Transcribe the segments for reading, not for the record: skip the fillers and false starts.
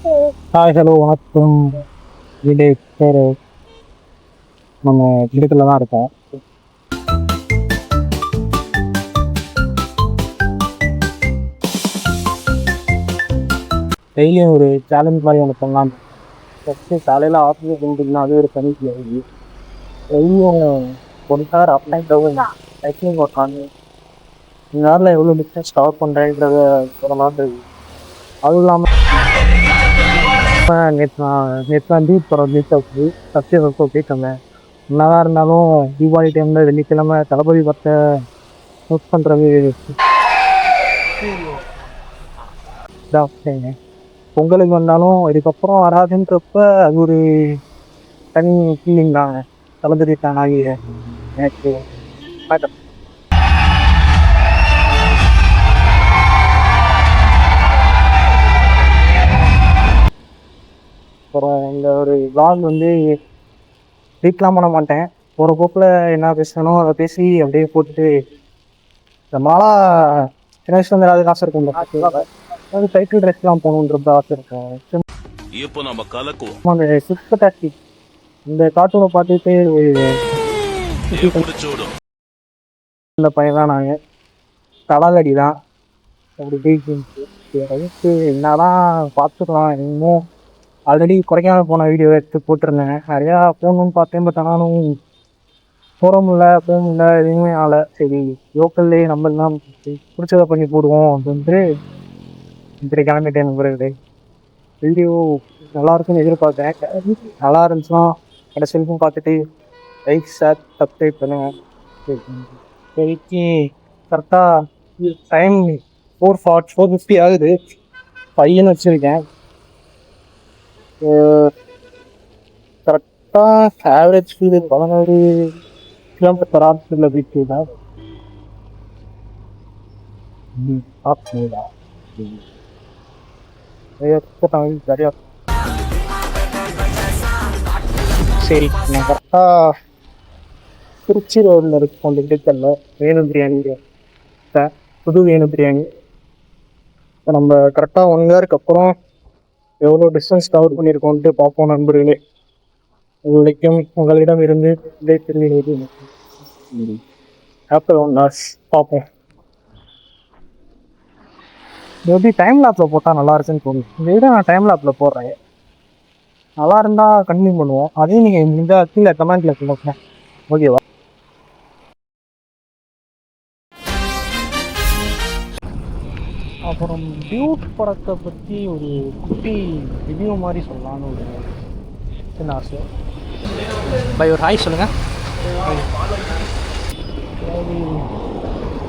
Hi hello வணக்கம். வீடு பேர் நம்ம வீட்டுக்குள்ள தான் இருக்கோம். டெய்லியும் ஒரு சேலஞ்ச் மாதிரி ஒன்று பண்ணலாம். ஃபஸ்ட்டு காலையில் ஆஃபீஸ் இருந்துச்சுன்னா அது ஒரு தனி கேள்வி. டெய்லியும் ஒரு hour up and down cycling உட்காந்து இந்த நேரில் எவ்வளோ டிஸ்டன்ஸ் கவர் பண்ணுறேன்றத சொல்லலாம் தெரியும். அதுவும் இல்லாமல் நேற்று வந்து இப்போ சப்ஸ்கிரைபர் கேட்காங்க. என்னதான் இருந்தாலும் தீபாவளி டைமில் வெள்ளிக்கிழமை தளபதி படத்தை நோட் பண்ணுறது இதாக பொங்கலுக்கு வந்தாலும் இதுக்கப்புறம் வராதுன்றப்ப அது ஒரு தனி ஃபீலிங் தாங்க. தளபதி ஃபேன் ஆகி எனக்கு அப்புறம் இந்த ஒரு vlog வந்து ரீட்லாம் பண்ண மாட்டேன். போகிற போக்கில் என்ன பேசணும் அதை பேசி அப்படியே போட்டுட்டு இந்த மாலா சின்ன வயசுல வந்து ஏதாவது காசு இருக்கும். அதாவது சைக்கிள் ட்ரெஸ்லாம் போகணுன்ற ஆசை இருக்கும். இப்போ நம்ம கலக்குவோம். அந்த சிக்ஸ் டாக்டி இந்த கார்ட்டூனை பார்த்துட்டு இந்த பையன் தான் நாங்கள் தலாலடி தான். அப்படி அதுக்கு என்னதான் பார்த்துக்கலாம். இன்னும் ஆல்ரெடி கொடைக்கானல் போன வீடியோ எடுத்து போட்டிருந்தேன். நிறையா போகணுன்னு பார்த்தேன். பட் ஆனாலும் போக முடியல எதுவுமே ஆகலை. சரி லோக்கல்லே நம்மளாம் பிடிச்சதை பண்ணி போடுவோம் அப்படின்ட்டு இப்படி கிளம்பிட்டேன் நண்பர்களே. வீடியோ நல்லா இருக்குன்னு எதிர்பார்த்தேன். நல்லா இருந்துச்சுன்னா என்னோட செல்ஃபும் பார்த்துட்டு லைக் ஷேர் சப்ஸ்கிரைப் பண்ணுங்கள். சரிக்கு கரெக்டாக டைம் 4:50 ஆகுது. பையன் வச்சுருக்கேன். கரெக்டாக ஆவரேஜ் ஸ்பீடு 11 km/h போயிட்டு தான். சரியா சரி நான் கரெக்டாக திருச்சி ரோடில் இருக்கும் அந்த இடத்துல வேணு பிரியாணி, புது வேணு பிரியாணி. இப்போ நம்ம கரெக்டாக 1 ஹவருக்கு அப்புறம் எவ்வளோ டிஸ்டன்ஸ் கவர் பண்ணியிருக்கோன்ட்டு பார்ப்போம் நண்பர்களே. உங்களுக்கும் உங்களிடம் இருந்து இதை தெரிவிக்கிறது ஆஃப்டர் 1 hours பார்ப்போம். எப்படி டைம் லேப்பில் போட்டால் நல்லா இருக்குன்னு தோணும். இந்த விட நான் டைம் லேப்பில் போடுறேன். நல்லா இருந்தால் கண்டினியூ பண்ணுவோம். அதையும் நீங்கள் இந்த கீழே கமெண்ட்டில் சொல்லுங்க. ஓகேவா? அப்புறம் டியூட் படத்தை பற்றி ஒரு குட்டி ரிவ்யூ மாதிரி சொல்லலான்னு ஒரு சின்ன ஆசை. பை ஒரு ஹாய் சொல்லுங்கள்.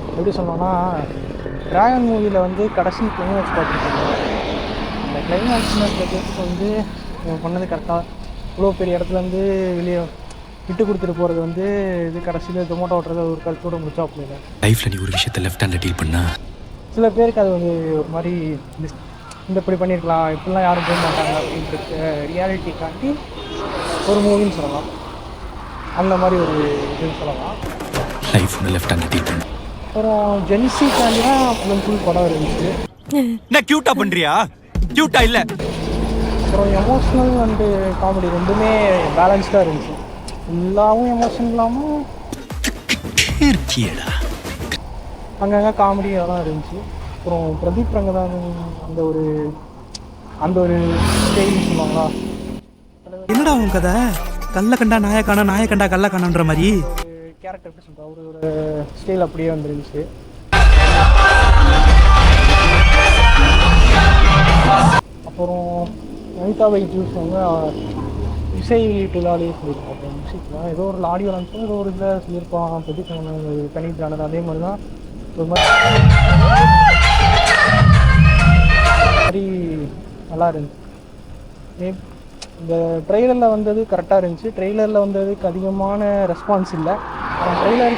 எப்படி சொல்லணும்னா டிராகன் மூவியில் வந்து கடைசி கிளைமேக்ஸ் பார்த்துருக்காங்க. அந்த கிளைமேக்ஸ் வந்து பண்ணது கரெக்டாக இவ்வளோ பெரிய இடத்துலேருந்து வெளியே விட்டு கொடுத்துட்டு போகிறது வந்து இது கடைசியில் டொமேட்டோ ஓட்டுறது ஒரு கருத்தோடு முடிச்சா அப்படிங்க. லைஃப்பில் நீ ஒரு விஷயத்தை லெஃப்ட் ஹேண்டில் டீல் பண்ணா சில பேருக்கு அது வந்து ஒரு மாதிரி இந்த இப்படி பண்ணியிருக்கலாம், இப்படிலாம் யாரும் போக மாட்டாங்க அப்படின்ட்டு ரியாலிட்டி காட்டி ஒரு மூவின்னு சொல்லலாம். அந்த மாதிரி ஒரு இதுன்னு சொல்லலாம். லைஃப் ஒன்று லெஃப்ட் ஹேண்டில் டீல் பண்ண. அப்புறம் ஜென்சி காண்டி தான் ஃபுல் படம் இருந்துச்சு. என்ன க்யூட்டா பண்ணுறியா? க்யூட்டா இல்லை. அப்புறம் எமோஷ்னல் அண்டு காமெடி ரெண்டுமே பேலன்ஸ்டாக இருந்துச்சு. ஃபுல்லாகவும் எமோஷன் இல்லாமல் அங்கங்கே காமெடி அதெல்லாம் இருந்துச்சு. அப்புறம் பிரதீப் ரங்கதான் அந்த ஒரு ஸ்டைல் சொல்லுவாங்களா. என்னடா உன் கதை? கல்ல கண்டா நாய காணா, நாய கண்டா கல்ல காணன்ற மாதிரி கேரக்டர் எப்படி சொல்கிறா ஒரு ஸ்டைல் அப்படியே வந்துருந்துச்சு. அப்புறம் அனிதா வைஜூஸ் வந்து இசை தொழிலாளி சொல்லியிருப்பாங்க. மியூசிக்லாம் ஏதோ ஒரு ஆடியோ லான்ச்சும் ஏதோ ஒரு இதில் சொல்லியிருப்பான். பிரதீப் தனி பிராண்டட் அதே மாதிரி தான் ஒரு மாதிரி நல்லா இருந்துச்சு. இந்த ட்ரெய்லரில் வந்தது கரெக்டாக இருந்துச்சு. ட்ரெய்லரில் வந்ததுக்கு அதிகமான ரெஸ்பான்ஸ் இல்லை. ட்ரெய்லர்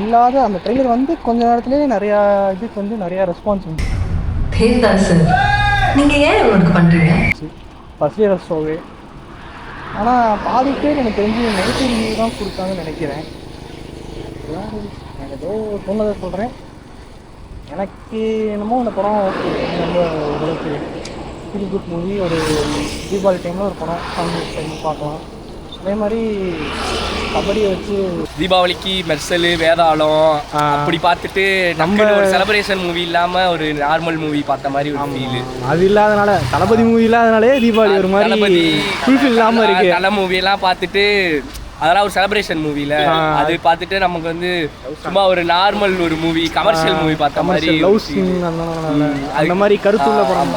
இல்லாத அந்த ட்ரெய்லர் வந்து கொஞ்ச நேரத்துலேயே நிறையா இதுக்கு வந்து நிறையா ரெஸ்பான்ஸ் இருந்துச்சு. நீங்கள் ஏன் இவனுக்கு பண்ணுறீங்க? ஃபர்ஸ்ட் இயர் ஷோவே. ஆனால் பாதி பேர் எனக்கு தெரிஞ்சு நெகட்டிவ் ரிவ்யூ தான் கொடுத்தாங்கன்னு நினைக்கிறேன். எனக்கு ஏதோ சொன்னதை சொல்கிறேன். எனக்கு என்னமோ இந்த படம் ஓகே ரொம்ப ஓரளவுக்கு ஃபீல் குட் மூவி. ஒரு தீபாவளி டைமில் ஒரு படம் ஃபேமிலி டைம் பார்க்கலாம். அதே மாதிரி கபடியை வச்சு தீபாவளிக்கு மெர்சல் வேதாளம் அப்படி பார்த்துட்டு நம்ம ஒரு செலிப்ரேஷன் மூவி இல்லாமல் ஒரு நார்மல் மூவி பார்த்த மாதிரி ஒரு ஃபீல். அது இல்லாதனால தளபதி மூவி இல்லாதனாலே தீபாவளி ஒரு மாதிரி தளபதி ஃபுல்ஃபில் இல்லாமல் இருக்கு. தலை மூவியெல்லாம் பார்த்துட்டு அதெல்லாம் ஒரு செலிப்ரேஷன் மூவில அது பார்த்துட்டு நமக்கு வந்து சும்மா ஒரு நார்மல் ஒரு மூவி கமர்ஷியல் மூவி பார்த்த மாதிரி லவ் சீன் அந்த மாதிரி கருத்துள்ள படம்.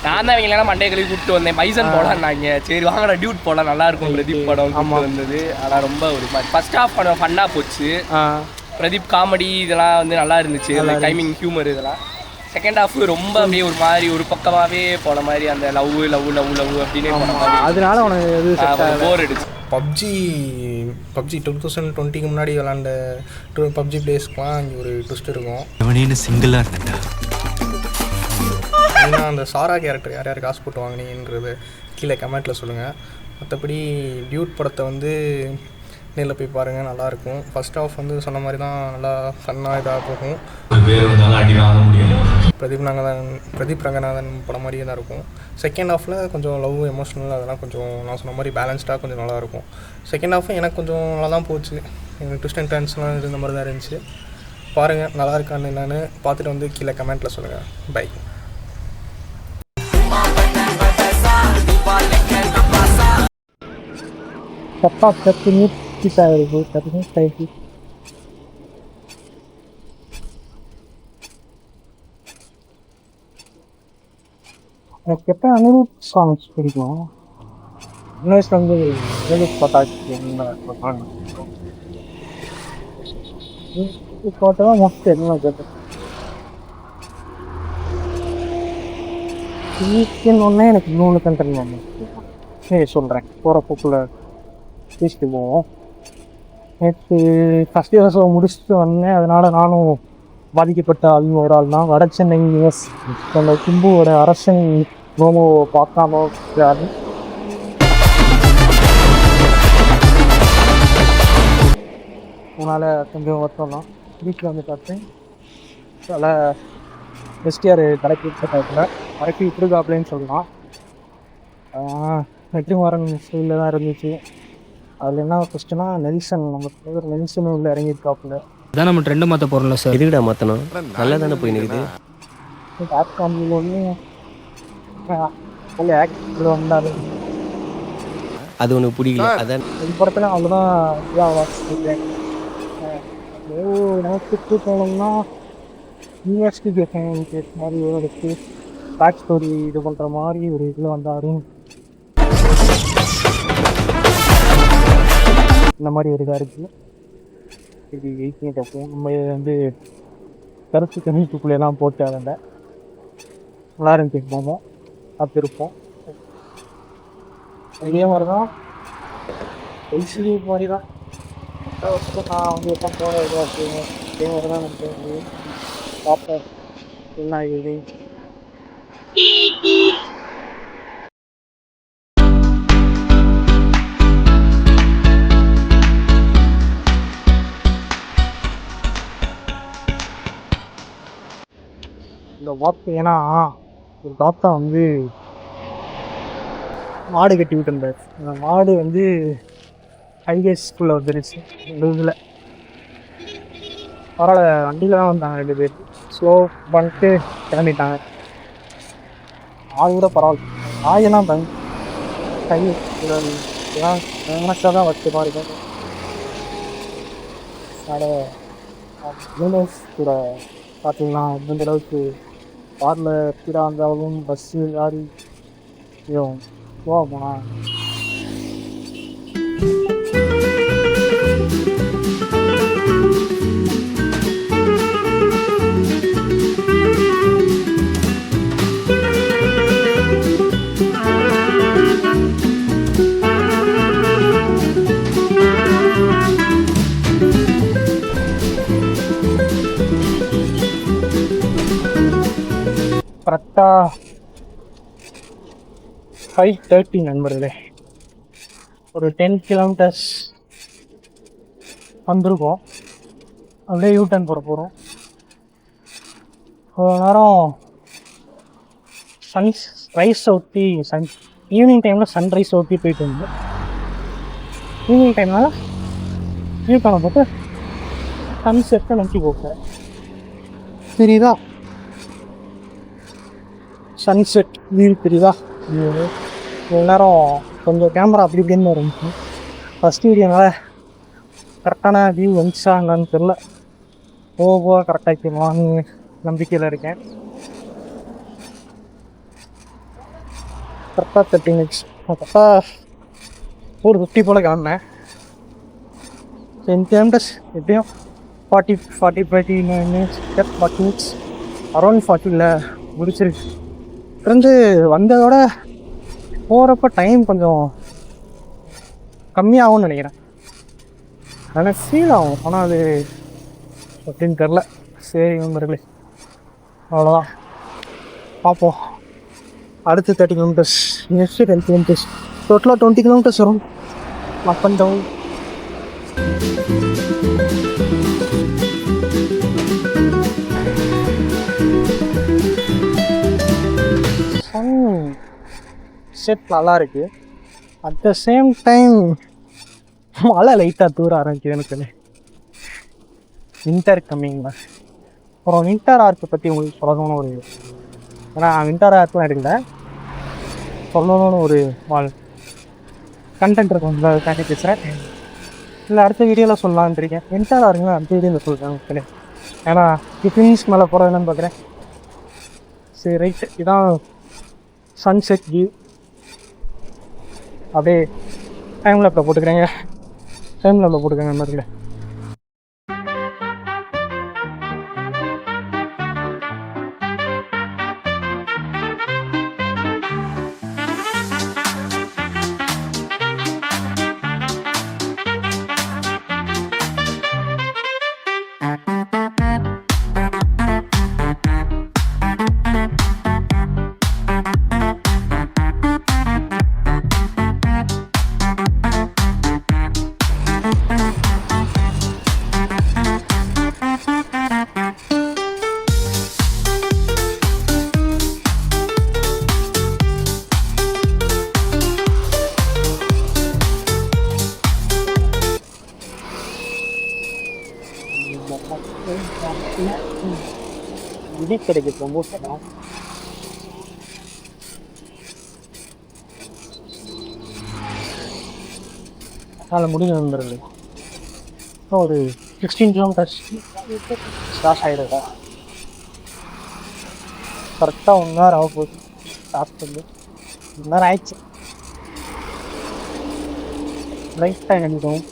நான் தான் இவங்களெல்லாம் மண்டே கழுவி கூப்பிட்டு வந்தேன். மைசன் போடலான்னாங்க. சரி வாங்கடா டியூட் போடலாம், நல்லா இருக்கும் பிரதீப் படம் வந்தது. ஆனால் ரொம்ப ஒரு மாதிரி ஃபர்ஸ்ட் ஹாஃப் படம் ஃபன்னாக போச்சு. பிரதீப் காமெடி இதெல்லாம் வந்து நல்லா இருந்துச்சு, டைமிங் ஹியூமர் இதெல்லாம். செகண்ட் ஹாஃப் ரொம்ப அப்படியே ஒரு மாதிரி ஒரு பக்கமாகவே போன மாதிரி அந்த லவ் லவ் லவ் லவ் அப்படின்னு போன மாதிரி அதனால உனக்கு போர் அடிச்சு. பப்ஜி 2020க்கு முன்னாடி விளாண்ட பப்ஜி பிளேஸ்க்குலாம் இங்கே ஒரு ட்விஸ்ட் இருக்கும். சிங்கிளாக இருக்கா ஏன்னா அந்த சாரா கேரக்டர் யார் யார் காசு போட்டு வாங்கினீங்கன்றது கீழே கமெண்ட்டில் சொல்லுங்கள். மற்றபடி டியூட் படத்தை வந்து நேரில் போய் பாருங்கள், நல்லாயிருக்கும். ஃபர்ஸ்ட் ஹாஃப் வந்து சொன்ன மாதிரி தான் நல்லா ஃபன்னாக இதாக போகும். பிரதீப் ரங்கநாதன் படம் மாதிரியே தான் இருக்கும். செகண்ட் ஹாஃபில் கொஞ்சம் லவ் எமோஷ்னல் அதெல்லாம் கொஞ்சம் நான் சொன்ன மாதிரி பேலன்ஸ்டாக கொஞ்சம் நல்லாயிருக்கும். செகண்ட் ஹாஃபும் எனக்கு கொஞ்சம் நல்லா தான் போச்சு. எனக்கு ட்விஸ்ட் அண்ட் டர்ன்ஸ்லாம் இருந்த மாதிரி தான் இருந்துச்சு. பாருங்கள், நல்லா இருக்கான்னு என்னென்னு பார்த்துட்டு வந்து கீழே கமெண்ட்டில் சொல்லுங்கள். By. Cepat tertunduk kita itu tertunduk saya itu. Kita Anirudh songs பிடிக்கும். இன்னொரு வந்து அனிருத் பட்டாச்சு என்ன போட்டோ மஸ்ட் என்ன கேட்டு இன்னொன்னே எனக்கு 3 கண்டென்ட் ஒன்று சரி சொல்கிறேன். போகிற போக்குள்ள பேசிட்டு போவோம். நேற்று ஃபஸ்ட் இயர்ஸை முடிச்சுட்டு வந்தேன். அதனால் நானும் பாதிக்கப்பட்ட ஆள் ஒரு ஆள் தான். வட சென்னை யூஎஸ் அந்த கும்புவோட அரசன் மோமோவை பார்க்காம யாரு அதனால் கொஞ்சம் வருத்தம் தான். வீட்டில் வந்து பார்த்தேன் அதில் எஸ்டிஆர் கடைக்கு டைப்பில் கடைக்கு விட்டுருக்காப்லேன்னு சொல்லலாம். வெற்றிமாறன் ஸ்டைலில் தான் இருந்துச்சு. அதில் என்ன கொஸ்டினா நெல்சன் நம்ம தலைவர் நெல்சன் உள்ள இறங்கியிருக்காப்புல. அதான் நம்ம ட்ரெண்டை மாற்ற போகிறோம்ல சார். எதுக்கிட்ட மாற்றணும்? நல்லா தானே போய் நிற்குது. ஆப் காமில் ஒன்று ஆக்டர் வந்தார். அது ஒன்று பிடிக்கல. அதான் இது படத்தில் அவ்வளோதான் இதாக சொல்கிறேன். எனக்கு போனோம்னா இன்வெஸ்டிகேஷன் கேஸ் மாதிரி எடுத்து பேக் ஸ்டோரி இது பண்ணுற மாதிரி ஒரு இதில் வந்தார். இந்த மாதிரி ஒரு இதாக இருக்குது. இது 18 அப்போ நம்ம வந்து கருத்து கணிப்புக்குள்ளேலாம் போட்டு அதில் நல்லா இருந்துச்சு. போவோம் பார்த்துருப்போம். இதே மாதிரி தான் எல்சிடி மாதிரி தான் நான் வந்து எப்போ போகிற இதாக இருக்குங்க. இதே மாதிரி தான் நமக்கு வந்து பார்ப்பேன் என்ன இது. இந்த வாக்கு ஏன்னா ஒரு தாத்தா வந்து மாடு கட்டி விட்டுருந்தார். அந்த மாடு வந்து ஹைவே ஸ்கூலில் வந்துருச்சு. இந்த இதில் பரவாயில்ல, வண்டியில் தான் வந்தாங்க 2 பேர். ஸ்லோ பண்ணிட்டு கிளம்பிட்டாங்க. ஆள் கூட பரவாயில்ல. ஆயெல்லாம் தாங்க கை இதெல்லாம் மனசாக தான் வச்சு மாதிரி இருக்கும். அதோட கூட பார்த்தீங்கன்னா இந்த அளவுக்கு காரில் ஸ்பீடாக இருந்தாலும் பஸ்ஸு லாரி போனா கரெக்டாக 5:30 நண்பர்களே. ஒரு 10 கிலோமீட்டர்ஸ் வந்திருக்கோம். அப்படியே யூட்டர்ன் போட போகிறோம். ஒரு நேரம் ரைஸ் ஊற்றி ஈவினிங் டைமில் சன்ரைஸ் ஊற்றி போயிட்டு இருந்தோம். ஈவினிங் டைம்னால் வியூ காண போட்டு சன்செட்டை நோக்கி போகிறேன். தெரியுதா சன்செட் வியூ தெரியுதா? இவ்வளோ நேரம் கொஞ்சம் கேமரா அப்படி இப்படின்னு இருந்துச்சு. ஃபஸ்ட் வீடியோனால கரெக்டான வியூ வந்துச்சா என்னன்னு தெரில. போக கரெக்டாக இருக்கலாம்னு நம்பிக்கையில் இருக்கேன். கரெக்டாக 30 minutes கரெக்டாக ஒரு 50 போல் கிளம்புனேன். 10 kilometers எப்படியும் 40 minutes 40 minutes அரௌண்ட் 40 முடிச்சிருக்கு. இருந்து வந்ததோட போகிறப்ப டைம் கொஞ்சம் கம்மியாகும்னு நினைக்கிறேன். எனக்கு ஃபீல் ஆகும், ஆனால் அது அப்படின்னு தெரில. சரி நண்பர்களே, அவ்வளோதான், பார்ப்போம். அடுத்து 30 kilometers, நெக்ஸ்ட்டு 10 kilometers, டோட்டலாக 20 kilometers வரும் up and down. Sunset நல்லா இருக்குது. அட் த சேம் டைம் மழை லைட்டாக தூர ஆரம்பிக்குது எனக்கு. வின்டர் கம்மிங்க. அப்புறம் வின்டர் ஆர்க்கு பற்றி உங்களுக்கு சொல்லணும்னு ஒரு, ஏன்னா வின்டர் ஆர்க்லாம் எடுக்கல, சொல்லணும்னு ஒரு கண்டென்ட் இருக்கும். அதுக்காண்டி பேசுகிறேன். இல்லை அடுத்த வீடியோவில் சொல்லலான்னு இருக்கேன். வின்டர் ஆர்க்குங்க அடுத்த வீடியோவில் சொல்கிறேன். ஏன்னா டிஃபின்ஸ் மேலே போகிறது என்னன்னு பார்க்குறேன். சரி ரைட்டு, இதான் சன்செட் வியூ. அப்படியே டைம் லேப்பில் போட்டுக்கிறேங்க. டைம் லேப்பில் போட்டுக்கங்க மாதிரி. விதி கிடைக்குது ரொம்ப சடம். அதனால் முடிஞ்ச வந்துடுது. ஒரு 16 kilometers ஸ்டார்ட் ஆகிடுதா. கரெக்டாக 1 hour ஆக போகுது ஸ்டார்ட் பண்ணி. 1 hour ஆயிடுச்சு. லைட்டாக நினைக்கும்.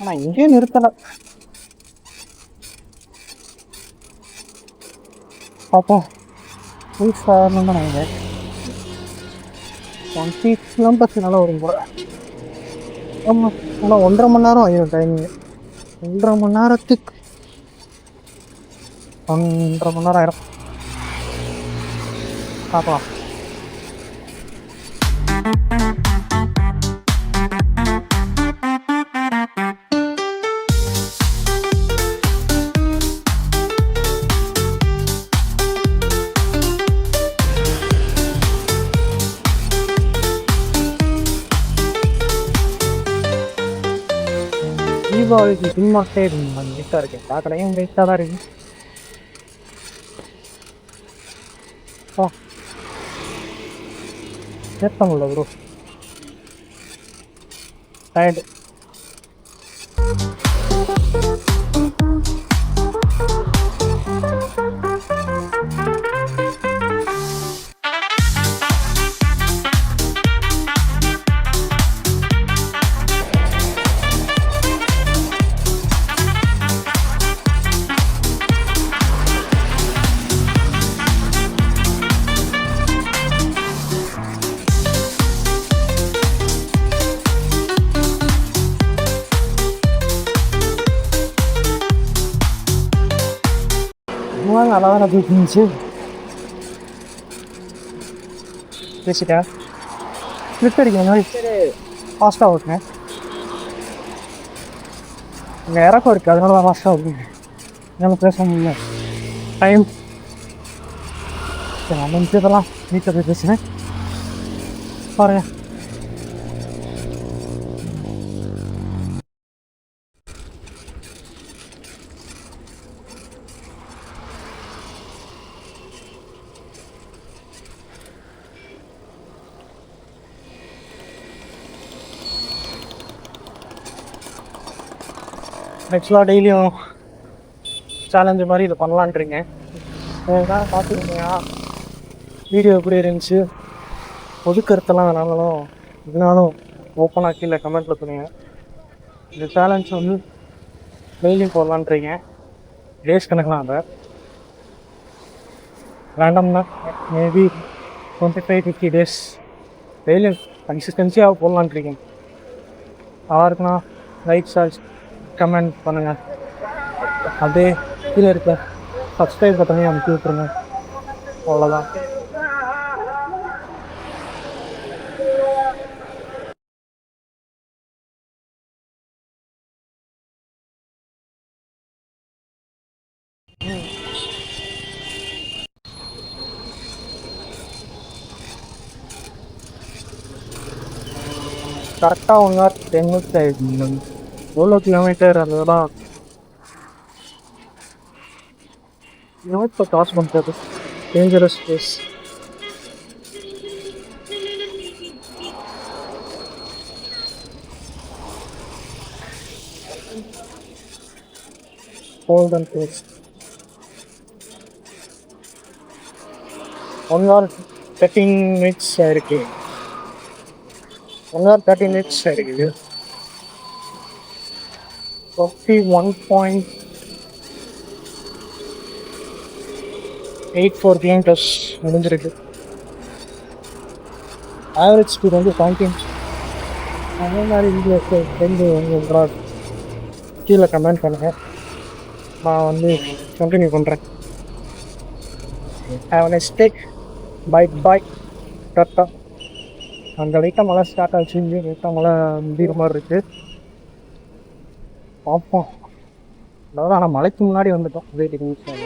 ஆனால் இங்கேயும் நிறுத்தலை. பார்ப்போம். ரீச் ஆகணும்னு தான் நினைக்கிறேன். 20 kilometers நல்லா வரும் போல. ஆமாம், ஆனால் 1.5 மணி நேரம் ஆகிடும் டைமிங்கு. 1.5 மணி நேரத்துக்கு 1.5 மணி நேரம் ஆயிரும். பார்க்கலாம். தீபாவளிக்கு சினிமாஸ்டே வெயிட்டாக இருக்கு. எல்லா கடையும் வெயிட்டாக தான் இருக்கு. சேர்த்தாங்கல்ல ப்ரோ, டயர்டு. நல்லா தான் போயிட்டு இருந்துச்சு. பேசிட்டா ஸ்லிப் அடிக்கிற மாதிரி ஃபாஸ்ட்டாக ஓட்டுனேன். இங்கே இறக்கம் இருக்குது, அதனால தான் மாஸ்டர் அப்படின்னு என்னால் பேச முடியல. டைம் சரி, நம்ம இதெல்லாம் வீட்டில் போய் பேசுகிறேன் பாருங்க. ஆக்சுவலாக டெய்லியும் சேலஞ்சு மாதிரி இதை பண்ணலான்ட்ருங்க. ஏதாவது பார்த்துருக்கீங்க வீடியோ எப்படி இருந்துச்சு, பொது கருத்தெல்லாம் வேணாலும் இதனாலும் ஓப்பனாக கீழே கமெண்ட்டில் சொல்லுங்கள். இந்த சேலஞ்ச் வந்து டெய்லியும் போடலான்ட்ருங்க. டேஸ் கணக்கெலாம் அதை ரேண்டம்னா மேபி 25-50 டேஸ் டெய்லியும் கன்சிஸ்டன்சியாக போடலான்ட்ருக்கேன். நல்லா இருக்குன்னா லைக் ஷேர் கமெண்ட் பண்ணுங்கள். அப்படியே கீழே இருக்க சப்ஸ்கிரைப் பட்டனையும் அமுக்கி விட்ருங்க. அவ்வளோதான். கரெக்டாக 1 hour 10 minutes ஆகிடுச்சு. எவ்வளோ கிலோமீட்டர் அதெல்லாம் இப்போ காசு பண்ணுறது dangerous place. Golden place 1 hour 13 minutes ஆயிருக்கு. 1 hour 13 minutes ஆயிருக்கு. 51.84 கிலோமீட்டர்ஸ் முடிஞ்சிருக்கு. ஆவரேஜ் ஸ்பீட் வந்து 17. அதே மாதிரி வீடியோஸ் தெரிஞ்சு உங்களுக்கு கீழே கமெண்ட் பண்ணுங்கள். நான் வந்து கண்டினியூ பண்ணுறேன். Have nice day. Bye tata. அந்த லைட்டாக மழை ஸ்டார்ட் ஆச்சு. இங்கே லைட்டாக மழை முடிகிற மாதிரி இருக்குது. பார்ப்போம். அதாவது ஆனால் மழைக்கு முன்னாடி வந்துட்டோம். வெயிட்டிங் நிமிஷம்.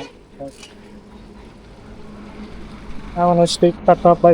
Have nice day. Tata. By.